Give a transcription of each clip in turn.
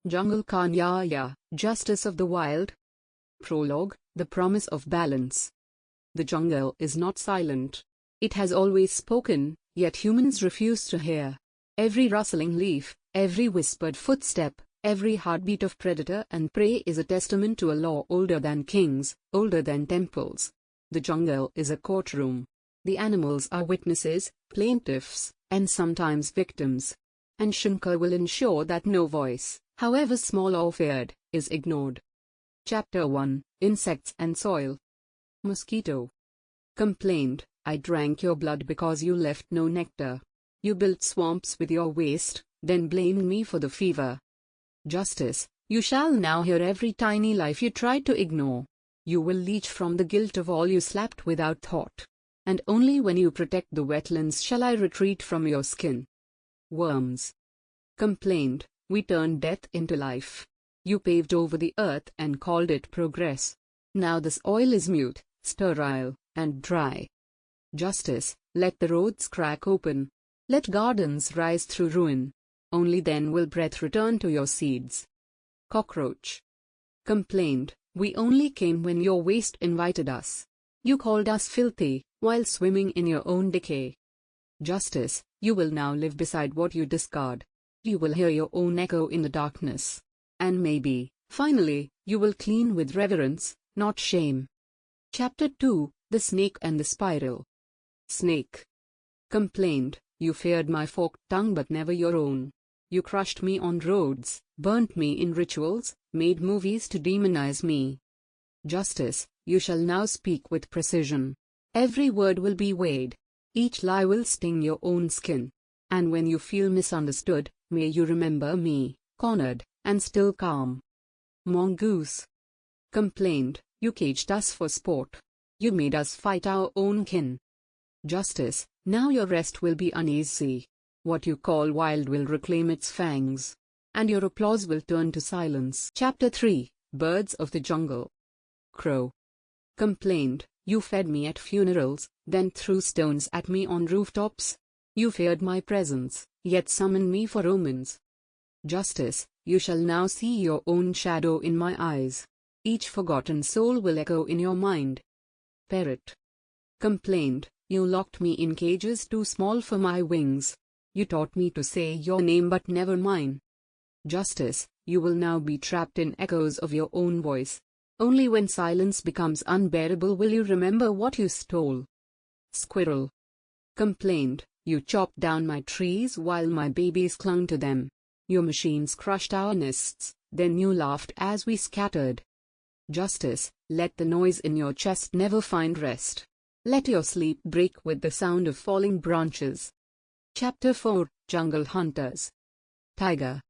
Jungle Ka Nyay, Justice of the Wild. Prologue, The Promise of Balance. The jungle is not silent. It has always spoken, yet humans refuse to hear. Every rustling leaf, every whispered footstep, every heartbeat of predator and prey is a testament to a law older than kings, older than temples. The jungle is a courtroom. The animals are witnesses, plaintiffs, and sometimes victims. And Shankar will ensure that no voice, however small or feared, is ignored. Chapter 1, Insects and Soil. Mosquito complained, I drank your blood because you left no nectar. You built swamps with your waste, then blamed me for the fever. Justice, you shall now hear every tiny life you tried to ignore. You will leech from the guilt of all you slapped without thought. And only when you protect the wetlands shall I retreat from your skin. Worms complained, we turned death into life. You paved over the earth and called it progress. Now the soil is mute, sterile, and dry. Justice, let the roads crack open. Let gardens rise through ruin. Only then will breath return to your seeds. Cockroach complained, we only came when your waste invited us. You called us filthy, while swimming in your own decay. Justice, you will now live beside what you discard. You will hear your own echo in the darkness. And maybe, finally, you will clean with reverence, not shame. Chapter 2, The Snake and the Spiral. Snake complained, you feared my forked tongue but never your own. You crushed me on roads, burnt me in rituals, made movies to demonize me. Justice, you shall now speak with precision. Every word will be weighed. Each lie will sting your own skin. And when you feel misunderstood, may you remember me, cornered, and still calm. Mongoose complained, you caged us for sport. You made us fight our own kin. Justice, now your rest will be uneasy. What you call wild will reclaim its fangs. And your applause will turn to silence. Chapter 3, Birds of the Jungle. Crow complained, you fed me at funerals, then threw stones at me on rooftops. You feared my presence, yet summoned me for omens. Justice, you shall now see your own shadow in my eyes. Each forgotten soul will echo in your mind. Parrot complained, you locked me in cages too small for my wings. You taught me to say your name but never mine. Justice, you will now be trapped in echoes of your own voice. Only when silence becomes unbearable will you remember what you stole. Squirrel complained, you chopped down my trees while my babies clung to them. Your machines crushed our nests, then you laughed as we scattered. Justice, let the noise in your chest never find rest. Let your sleep break with the sound of falling branches. Chapter 4, Jungle Hunters. Tiger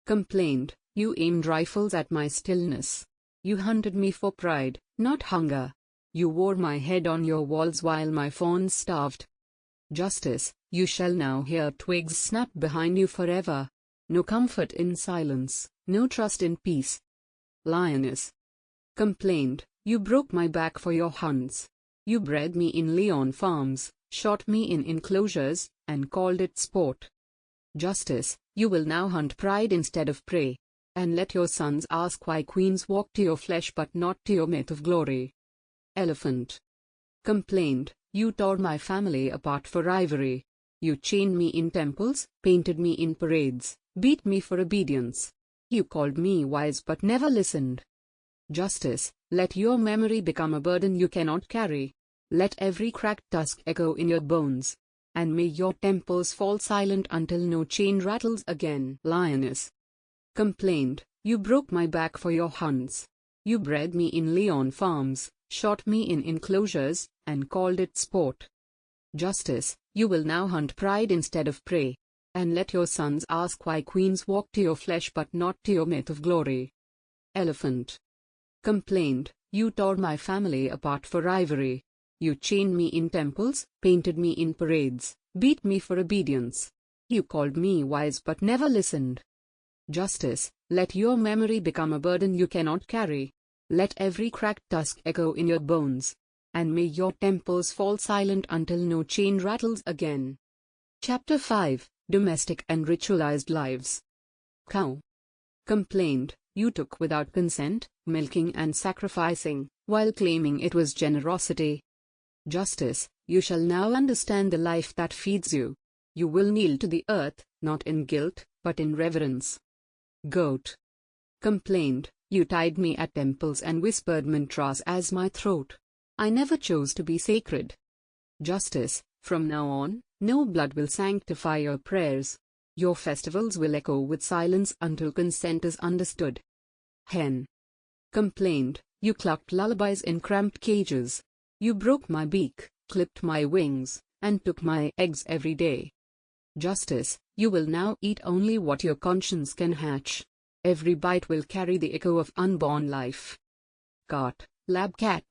complained, you aimed rifles at my stillness. You hunted me for pride, not hunger. You wore my head on your walls while my fawns starved. Justice, you shall now hear twigs snap behind you forever. No comfort in silence, no trust in peace. Lioness complained, you broke my back for your hunts. You bred me in Leon farms, shot me in enclosures, and called it sport. Justice, you will now hunt pride instead of prey. And let your sons ask why queens walk to your flesh but not to your myth of glory. Elephant complained, you tore my family apart for ivory. You chained me in temples, painted me in parades, beat me for obedience. You called me wise but never listened. Justice, let your memory become a burden you cannot carry. Let every cracked tusk echo in your bones. And may your temples fall silent until no chain rattles again. Lioness complained, you broke my back for your hunts. You bred me in Leon farms, shot me in enclosures, and called it sport. Justice, you will now hunt pride instead of prey. And let your sons ask why queens walk to your flesh but not to your myth of glory. Elephant complained, you tore my family apart for ivory. You chained me in temples, painted me in parades, beat me for obedience. You called me wise but never listened. Justice, let your memory become a burden you cannot carry. Let every cracked tusk echo in your bones. And may your temples fall silent until no chain rattles again. Chapter 5, Domestic and Ritualized Lives. Cow Complained, you took without consent, milking and sacrificing, while claiming it was generosity. Justice, you shall now understand the life that feeds you. You will kneel to the earth, not in guilt, but in reverence. Goat. Complained, you tied me at temples and whispered mantras as my throat. I never chose to be sacred. Justice, from now on, no blood will sanctify your prayers. Your festivals will echo with silence until consent is understood. Hen. Complained, you clucked lullabies in cramped cages. You broke my beak, clipped my wings, and took my eggs every day. Justice, you will now eat only what your conscience can hatch. Every bite will carry the echo of unborn life. Cat, lab cat.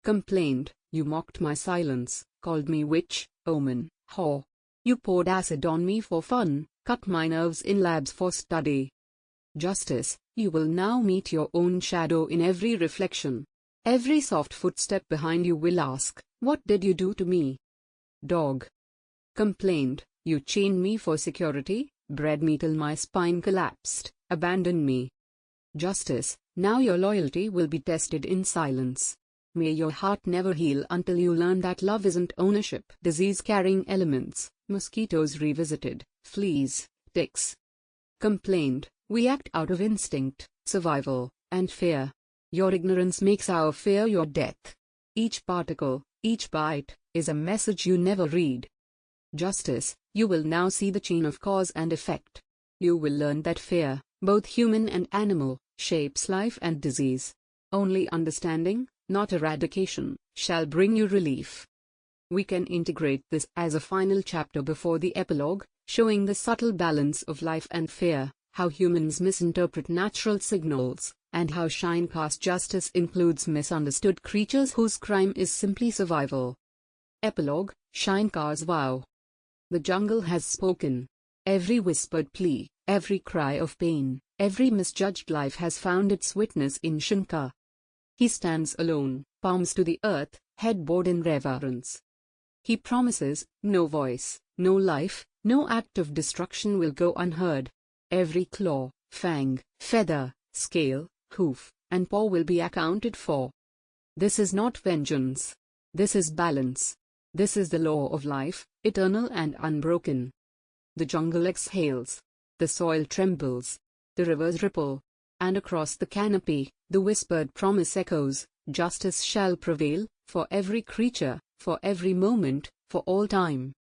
Complained, you mocked my silence, called me witch, omen, whore. You poured acid on me for fun, cut my nerves in labs for study. Justice, you will now meet your own shadow in every reflection. Every soft footstep behind you will ask, what did you do to me? Dog. Complained, you chained me for security, bred me till my spine collapsed, abandoned me. Justice, now your loyalty will be tested in silence. May your heart never heal until you learn that love isn't ownership. Disease-carrying elements, mosquitoes revisited, fleas, ticks. Complained, we act out of instinct, survival, and fear. Your ignorance makes our fear your death. Each particle, each bite, is a message you never read. Justice, you will now see the chain of cause and effect. You will learn that fear, both human and animal, shapes life and disease. Only understanding, not eradication, shall bring you relief. We can integrate this as a final chapter before the epilogue, showing the subtle balance of life and fear, how humans misinterpret natural signals, and how Shinkar's justice includes misunderstood creatures whose crime is simply survival. Epilogue, Shinkar's vow. The jungle has spoken. Every whispered plea, every cry of pain, every misjudged life has found its witness in Shankar. He stands alone, palms to the earth, head bowed in reverence. He promises, no voice, no life, no act of destruction will go unheard. Every claw, fang, feather, scale, hoof, and paw will be accounted for. This is not vengeance. This is balance. This is the law of life, eternal and unbroken. The jungle exhales. The soil trembles. The rivers ripple. And across the canopy, the whispered promise echoes, justice shall prevail, for every creature, for every moment, for all time.